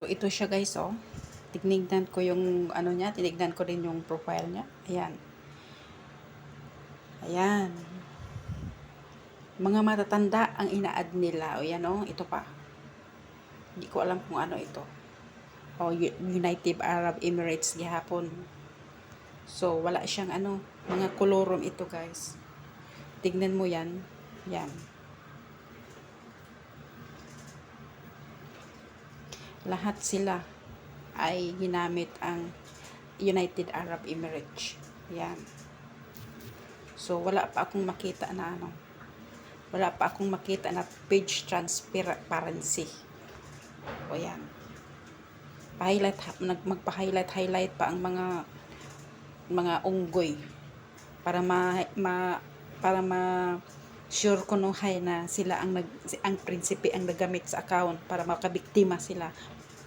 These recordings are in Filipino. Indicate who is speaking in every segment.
Speaker 1: So, ito siya guys, oh. Tinignan ko yung ano niya, tinignan ko din yung profile niya. Ayan. Ayan. Mga matatanda ang ina-add nila. O yan, oh. Ito pa. Hindi ko alam kung ano ito. O, United Arab Emirates gihapon. So, wala siyang ano, mga kolorom ito guys. Tignan mo yan. Yan. Lahat sila ay ginamit ang United Arab Emirates. Yan. So, wala pa akong makita na ano. Wala pa akong makita na page transparency. O yan. Magpa-highlight pa ang mga unggoy para sure ko nung na sila ang prinsipe ang nagamit sa account para makabiktima sila,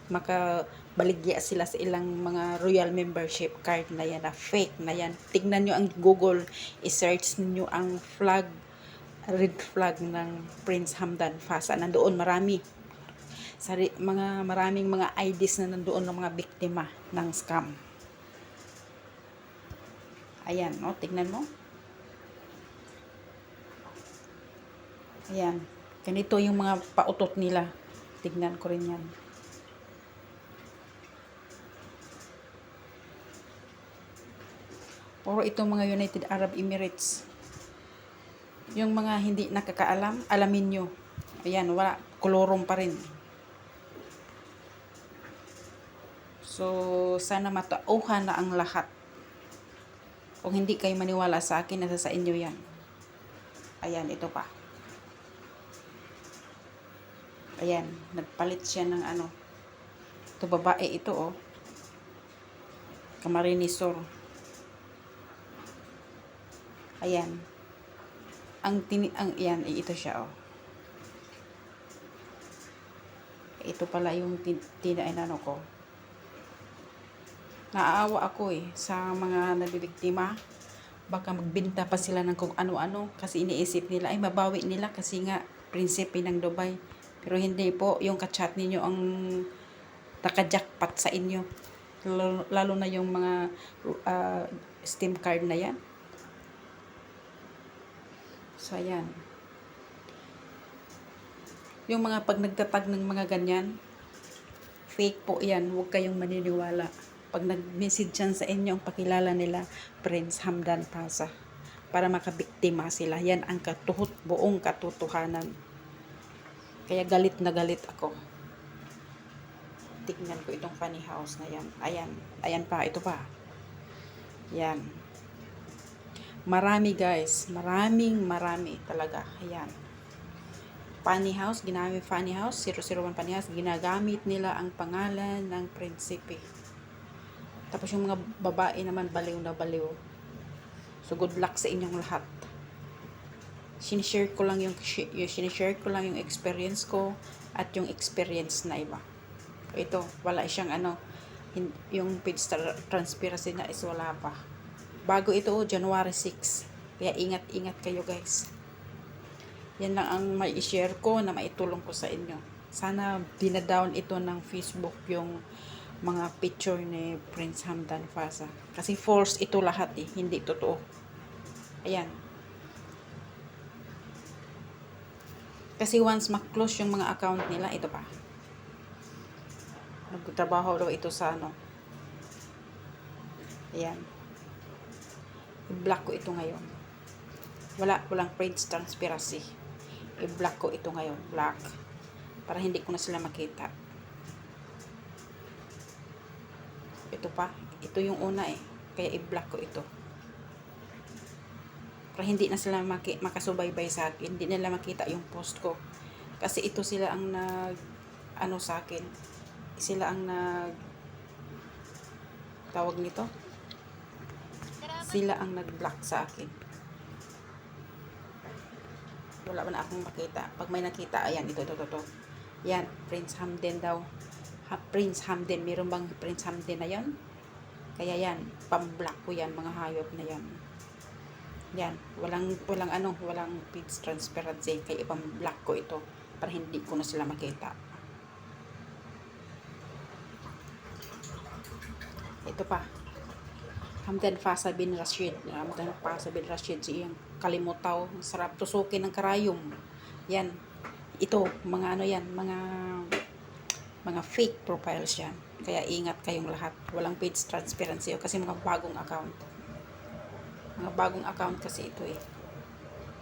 Speaker 1: makabaligya sila sa ilang mga royal membership card na yan na fake na yan. Tignan nyo ang Google, i-search niyo ang red flag ng Prince Hamdan Fasa. Nandoon maraming mga IDs na nandoon ng mga biktima ng scam. Ayan, no? Tignan mo. Ayan. Ganito yung mga pautot nila. Tignan ko rin yan. Puro itong mga United Arab Emirates. Yung mga hindi nakakaalam, alamin nyo. Ayan, wala. Kolorom pa rin. So, sana matauhan na ang lahat. Kung hindi kayo maniwala sa akin, nasa sa inyo yan. Ayan, ito pa. Ayan, nagpalit siya ng ano. Ito babae ito, oh. Camarinesor. Ayan. Ayan, ito siya, oh. Ito pala yung tinainan ko. Naaawa ako sa mga nabibiktima. Baka magbenta pa sila ng kung ano-ano kasi iniisip nila ay mabawi nila kasi nga prinsipe ng Dubai. Pero hindi po, yung kachat ninyo ang nakajackpot sa inyo. Lalo na yung mga STEM card na yan. So, ayan. Yung mga pag nagtatag ng mga ganyan, fake po yan. Huwag kayong maniniwala. Pag nag-message yan sa inyo, ang pakilala nila, Prince Hamdan Fasa. Para makabiktima sila. Yan ang buong katotohanan. Kaya galit na galit ako. Tignan ko itong funny house na yan. Ayan. Ayan pa. Ito pa. Yan. Marami guys. Marami talaga. Ayan. Funny house. Ginamit funny house. 001 funny house. Ginagamit nila ang pangalan ng prinsipe. Tapos yung mga babae naman baliw na baliw. So good luck sa inyong lahat. Sinishare ko lang yung experience ko at yung experience na iba. Ito, wala siyang ano, yung page transparency na is wala pa. Bago ito, January 6. Kaya ingat-ingat kayo guys. Yan lang ang mai-share ko na maitulong ko sa inyo. Sana dinadown ito ng Facebook yung mga picture ni Prince Hamdan Fasa. Kasi false ito lahat hindi totoo. Ayan. Kasi once ma-close yung mga account nila, ito pa. Nagtrabaho daw ito sa ano. Ayan. I-block ko ito ngayon. Walang page transparency. I-block ko ito ngayon. Block. Para hindi ko na sila makita. Ito pa. Ito yung una Kaya i-block ko ito. Para hindi na sila makasubaybay sa akin. Hindi nila makita yung post ko. Kasi ito sila ang sa akin. Sila ang tawag nito. Sila ang nag-block sa akin. Wala na akong makita. Pag may nakita, ayan, ito. Yan, Prince Hamdan daw. Prince Hamdan, meron bang Prince Hamdan na yan? Kaya yan, pam-block ko yan, mga hayop na yan. Yan, walang page transparency, kaya ipam-block ko ito para hindi ko na sila makita. ito pa. Hamdan Fasa bin Rashid. Hamdan Fasa bin Rashid. Yung kalimutaw. Sarap tusukin ng karayom. Yan. Ito, mga ano yan, mga fake profiles yan. Kaya ingat kayong lahat. Walang page transparency kasi mga bagong account. Mga bagong account kasi ito eh.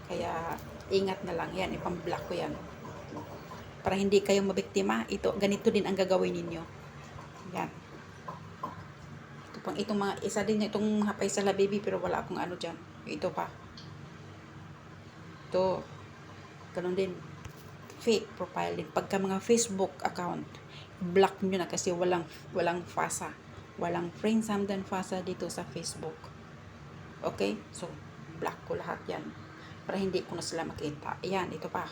Speaker 1: Kaya ingat na lang yan. Ipang-block ko yan. Para hindi kayo mabiktima, ito, ganito din ang gagawin ninyo. Yan. Ito pang, itong mga, isa din itong hapay sala baby, pero wala akong ano dyan. Ito pa. Ito. Ganun din. Fake profile din. Pagka mga Facebook account, block nyo na kasi walang Fasa. Walang friends Hamdan Fasa dito sa Facebook. Okay? So, block ko lahat yan. Para hindi ko na sila makita. Ayan, ito pa.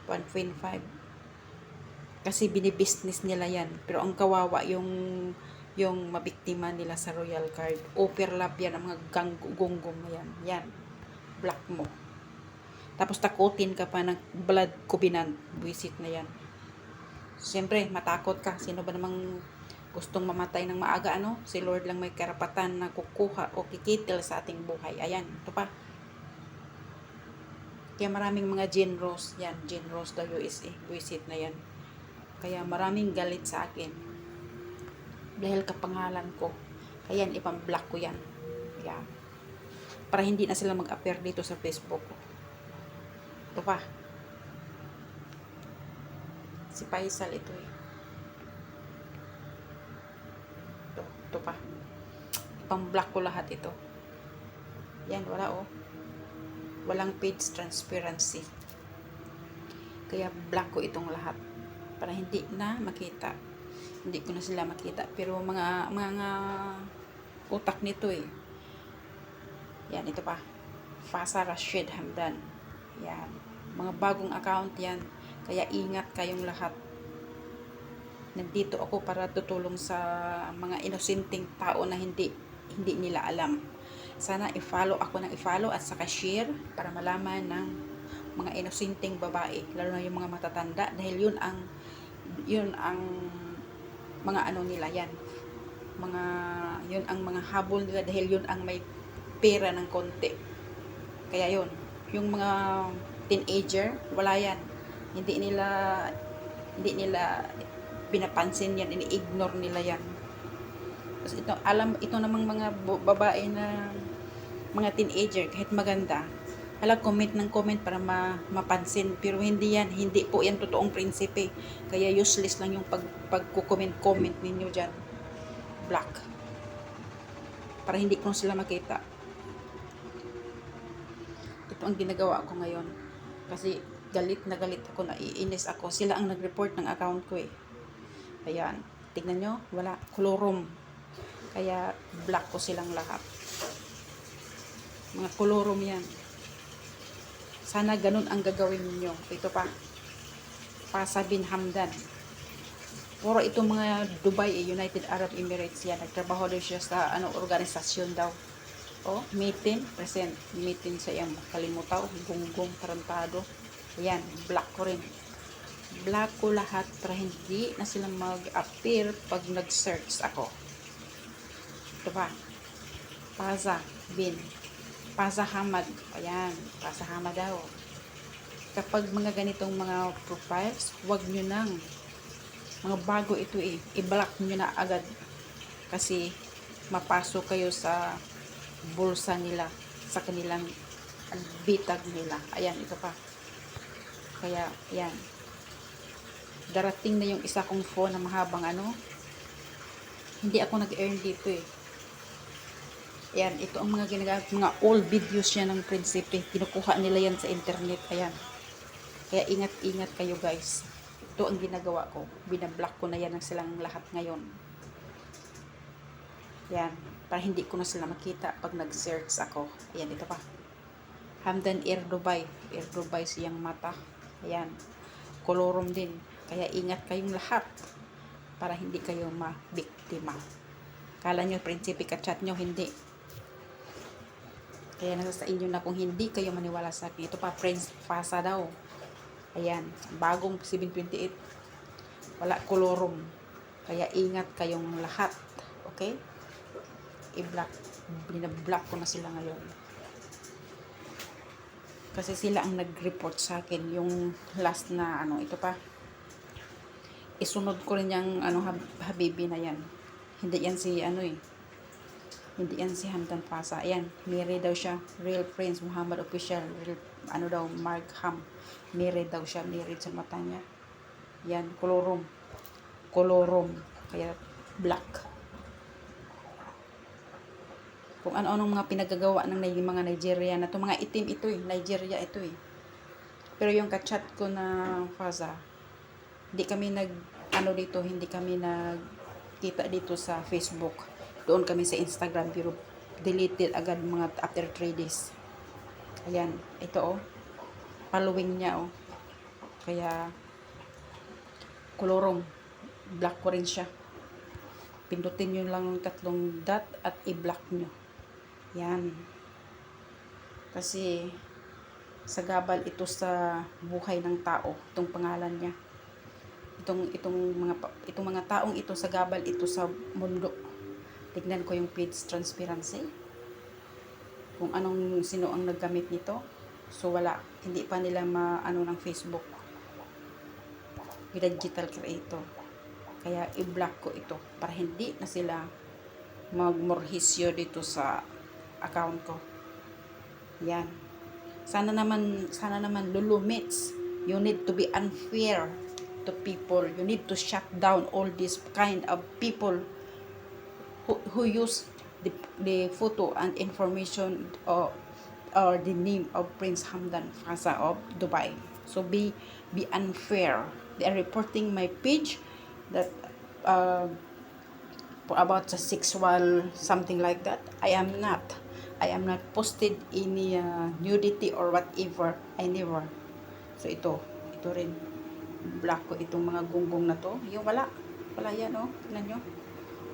Speaker 1: 1.5. Kasi binibusiness nila yan. Pero ang kawawa yung mabiktima nila sa Royal Card. Overlap yan ang mga gonggong na yan. Yan. Block mo. Tapos takutin ka pa ng blood covenant. Buisit na yan. Siyempre, matakot ka. Sino ba namang gustong mamatay ng maaga, ano? Si Lord lang may karapatan na kukuha o kikitil sa ating buhay. Ayan, ito pa. Kaya maraming mga Genros. Yan, Genros the USA. Buisit na yan. Kaya maraming galit sa akin. Dahil kapangalan ko. Kaya ipang-block ko yan. Yan. Para hindi na sila mag-appear dito sa Facebook ko. Ito pa. Si Faisal ito eh. Ito pa. Ipang-block ko lahat ito. Yan, wala oh. Walang page transparency. Kaya block ko itong lahat. Para hindi na makita. Hindi ko na sila makita. Pero mga utak nito eh. Yan, ito pa. Fasa Rashid Hamdan. Yan. Mga bagong account yan. Kaya ingat kayong lahat. Nandito ako para tutulong sa mga inosenteng tao na hindi nila alam. Sana i-follow ako ng i-follow at saka share para malaman ng mga inosenteng babae, lalo na yung mga matatanda, dahil yun ang mga ano nila yan. Yun ang mga habol nila dahil yun ang may pera ng konti. Kaya yun, yung mga teenager, wala yan. Hindi nila pinapansin yan, ini-ignore nila yan. Tapos ito namang mga babae na mga teenager, kahit maganda, comment ng comment para mapansin, pero hindi po yan totoong prinsipe. Kaya useless lang yung pagko-comment ninyo dyan. Black. Para hindi ko sila makita. Ito ang ginagawa ko ngayon. Kasi galit na galit ako, naiinis ako. Sila ang nag-report ng account ko eh. Ayan. Tignan nyo, wala. Kolorom. Kaya black ko silang lahat. Mga kolorom yan. Sana ganun ang gagawin ninyo. Ito pa. Fasa bin Hamdan. Puro itong mga Dubai, United Arab Emirates yan. Nagtrabaho daw siya sa organisasyon daw. Oh, meeting, present. Meeting sa iyang kalimutaw. Gunggong, tarantado. Ayan, black ko rin. Black ko lahat para hindi na sila mag-appear pag nag-search ako. Ito pa. Fasa Hamad. Ayan, Fasa Hamad daw. Kapag mga ganitong mga profiles, huwag nyo nang, mga bago ito eh, i-block nyo na agad. Kasi mapasok kayo sa bulsa nila, sa kanilang bitag nila. Ayan, ito pa. Kaya, ayan. Darating na yung isa kong phone na mahabang hindi ako nag-earn dito eh. Ayan, ito ang mga ginagamit, mga old videos yan ng prinsipe. Kinukuha nila yan sa internet. Ayan. Kaya ingat-ingat kayo guys. Ito ang ginagawa ko. Binablock ko na yan ng silang lahat ngayon. Ayan. Para hindi ko na sila makita pag nag-search ako. Ayan, ito pa. Hamdan Air Dubai. Air Dubai siyang mata. Ayan. Kolorom din. Kaya ingat kayong lahat. Para hindi kayo mabiktima. Kala nyo, prinsipe ka-chat nyo, hindi. Kaya nasa sa inyo na kung hindi kayo maniwala sa akin. Ito pa, friends, Fasa daw. Ayan, bagong 728. Wala kolorom. Kaya ingat kayong lahat. Okay? I-block. Binablock ko na sila ngayon. Kasi sila ang nag-report sa akin. Yung last na ito pa. Isunod ko rin yung Habibi na yan. Hindi yan si Hindi yan si Hamdan Pasa. Ayan, Mary daw siya. Real Prince Muhammad Official. Real, daw, Mark Ham. Mary daw siya. Mary sa mata niya. Yan, kolorom. Kaya black. Kung ano-anong mga pinagagawa ng mga Nigeria na to. Mga itim ito Nigeria ito Pero yung kachat ko na Faza, hindi kami hindi kami nagkita dito sa Facebook. Doon kami sa Instagram, pero deleted agad mga after 3 days. Ayan, ito following niya Kaya kolorong black ko rin siya. Pindutin nyo lang yung 3 dot at i-block nyo. Yan. Kasi sagabal ito sa buhay ng tao, itong pangalan niya. Itong mga taong ito, sagabal ito sa mundo. Tignan ko yung page transparency. Kung sino ang naggamit nito. So wala, hindi pa nila ng Facebook. Digital creator. Kaya i-block ko ito para hindi na sila magmorhisyo dito sa account ko. Yan. Sana naman lulumits. You need to be unfair to people. You need to shut down all this kind of people who use the photo and information or the name of Prince Hamdan Pasa of Dubai. So be unfair. They are reporting my page that for about the sexual something like that. I am not posted any nudity or whatever. I never. So ito rin, block ko itong mga gunggong na to. Yung wala yan tingnan nyo,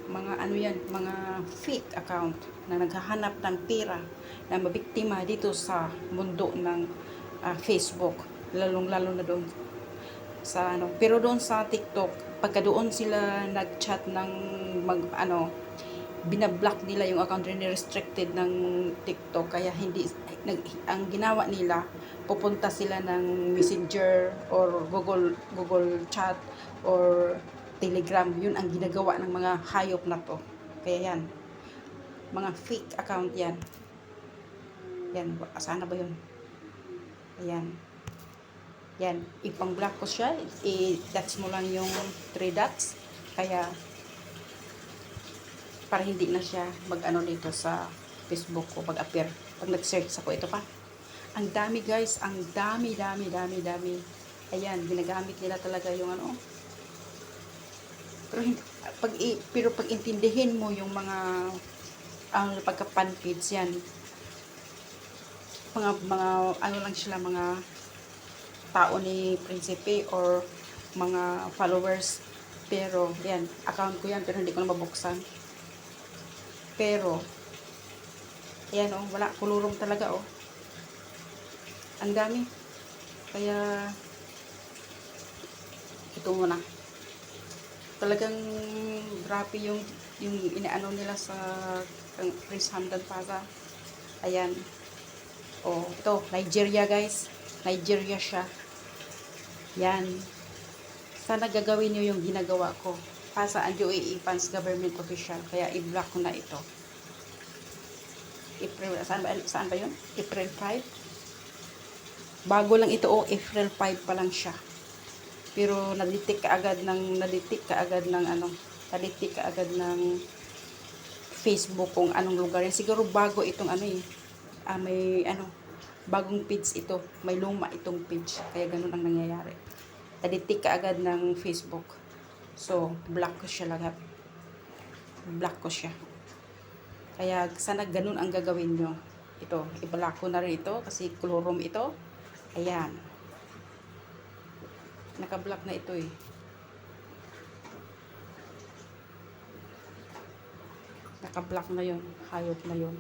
Speaker 1: mga yan, mga fake account na naghahanap ng pera, na mabiktima dito sa mundo ng Facebook, lalo na doon sa pero doon sa TikTok, pagka doon sila nag-chat ng binablock nila yung account, restricted ng TikTok. Kaya ang ginawa nila, pupunta sila ng Messenger or Google Chat or Telegram. Yun ang ginagawa ng mga hayop na to. Kaya yan, mga fake account yan. Sana ba yun? Yan, ipang-block ko siya. I-dots mo lang yung 3 dots. Kaya para hindi na siya dito sa Facebook ko pag-appear. Pag nag-search ako, ito pa. Ang dami guys, ang dami. Ayan, ginagamit nila talaga yung Pero pag intindihin mo yung mga pagka-fan page yan, mga lang sila, mga tao ni Prinsipe or mga followers. Pero yan, account ko yan, pero hindi ko na mabuksan. Pero ayan wala, kulurong talaga ang dami. Kaya ito muna, talagang grabe yung inaano nila sa Prince Hamdan Pasa. Ayan, ito Nigeria guys, Nigeria siya. Yan, sana gagawin nyo yung ginagawa ko. Pasa ang UAE fans government official. Kaya i-block ko na ito. April, saan ba yun? April 5. Bago lang ito April 5 pa lang siya. Pero naditik ka agad ng Facebook kung anong lugar yan. Siguro bago itong may bagong page ito. May luma itong page. Kaya ganun ang nangyayari. Naditik ka agad ng Facebook. So, block ko siya lahat. Block ko siya. Kaya sana ganun ang gagawin nyo. Ito, i-block ko na rin ito kasi kolorom ito. Ayan. Naka-block na ito Naka-block na yun. Hayop na yun.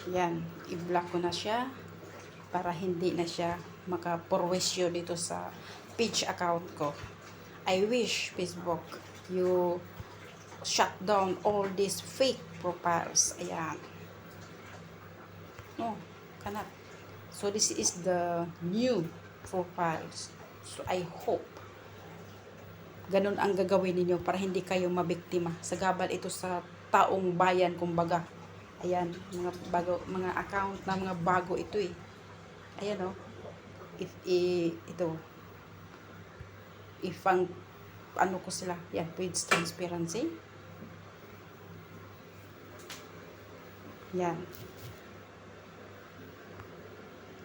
Speaker 1: Ayan. I-block ko na siya para hindi na siya makapurwisyo dito sa page account ko. I wish Facebook you shut down all these fake profiles. Ayan. No, cannot. So this is the new profiles. So I hope ganun ang gagawin ninyo para hindi kayo mabiktima. Sagabal ito sa taong bayan, kumbaga. Ayan, mga account na mga bago ito eh. Ayan, oh. If ang ano ko sila, yan, page transparency. Yan.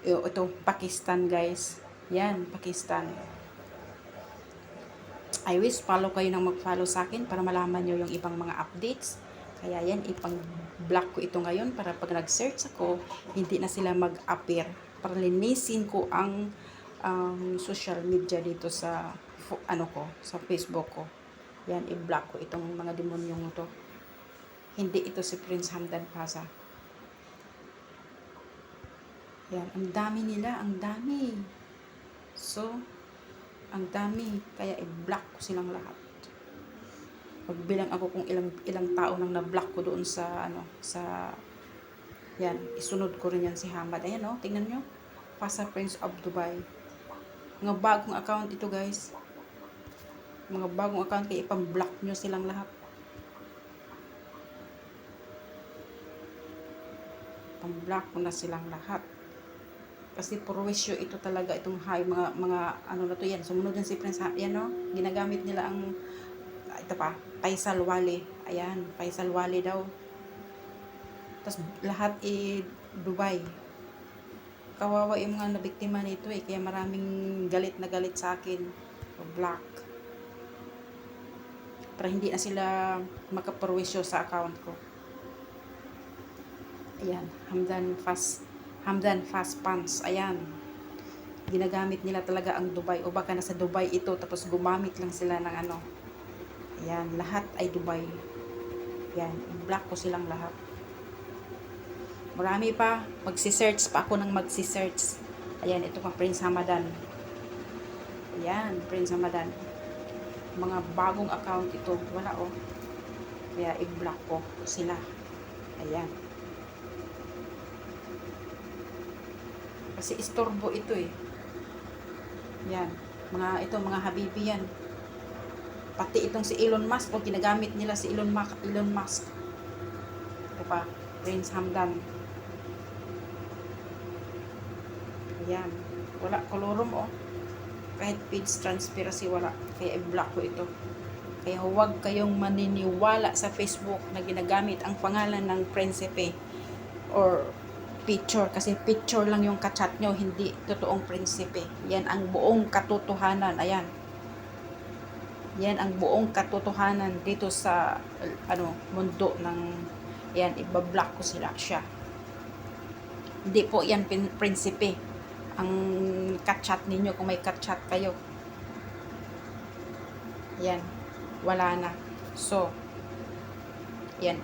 Speaker 1: Ito, Pakistan, guys. Yan, Pakistan. I wish follow kayo nang mag-follow sa akin para malaman nyo yung ibang mga updates. Kaya yan, ipang-block ko ito ngayon para pag nag-search ako, hindi na sila mag-appear. Para linisin ko ang social media dito sa sa Facebook ko. Yan, i-block ko itong mga demonyong ito. Hindi ito si Prince Hamdan Paza. Yan, ang dami nila, ang dami. So, ang dami, kaya i-block ko silang lahat. Magbilang ako kung ilang tao nang na-block ko doon sa yan, isunod ko rin yan si Hamad. Ayan, oh, tingnan nyo. Paza Prince of Dubai. Mga bagong account ito, guys. Mga bagong account, kaya ipang-block nyo silang lahat. Pang-block ko na silang lahat. Kasi purwisyo ito talaga, itong mga ano na to yan. Sumunod yan si Prince, yan, no? Ginagamit nila ang, ito pa, Faisal Wali. Ayan, Faisal Wali daw. Tapos lahat Dubai. Kawawa yung mga nabiktima nito eh. Kaya maraming galit na galit sa akin. Block. Para hindi na sila makapurwisyo sa account ko. Ayan, Hamdan Fast Pants. Ayan. Ginagamit nila talaga ang Dubai. O baka nasa Dubai ito, tapos gumamit lang sila ng ano. Ayan, lahat ay Dubai. Ayan, i-block ko silang lahat. Marami pa. Magsisearch pa ako ng magsisearch. Ayan, ito pang Prince Hamadan. Ayan, Prince Hamadan. Mga bagong account ito. Wala, oh. Kaya i-block ko sila. Ayan. Kasi istorbo ito eh. Yan. Mga habibi yan. Pati itong si Elon Musk, o ginagamit nila si Elon Musk. Ito pa, Prince Hamdan. Yan. Wala, kolorum oh. Kahit page transparency, wala. Kaya i-block ko ito. Kaya huwag kayong maniniwala sa Facebook na ginagamit ang pangalan ng prinsipe or picture, kasi picture lang yung kachat nyo, hindi totoong prinsipe. Yan ang buong katotohanan. Ayan. Yan ang buong katotohanan dito sa mundo ng yan, ibablock ko siya. Hindi po yan prinsipe. Ang kachat ninyo, kung may kachat kayo. Yan. Wala na. So, yan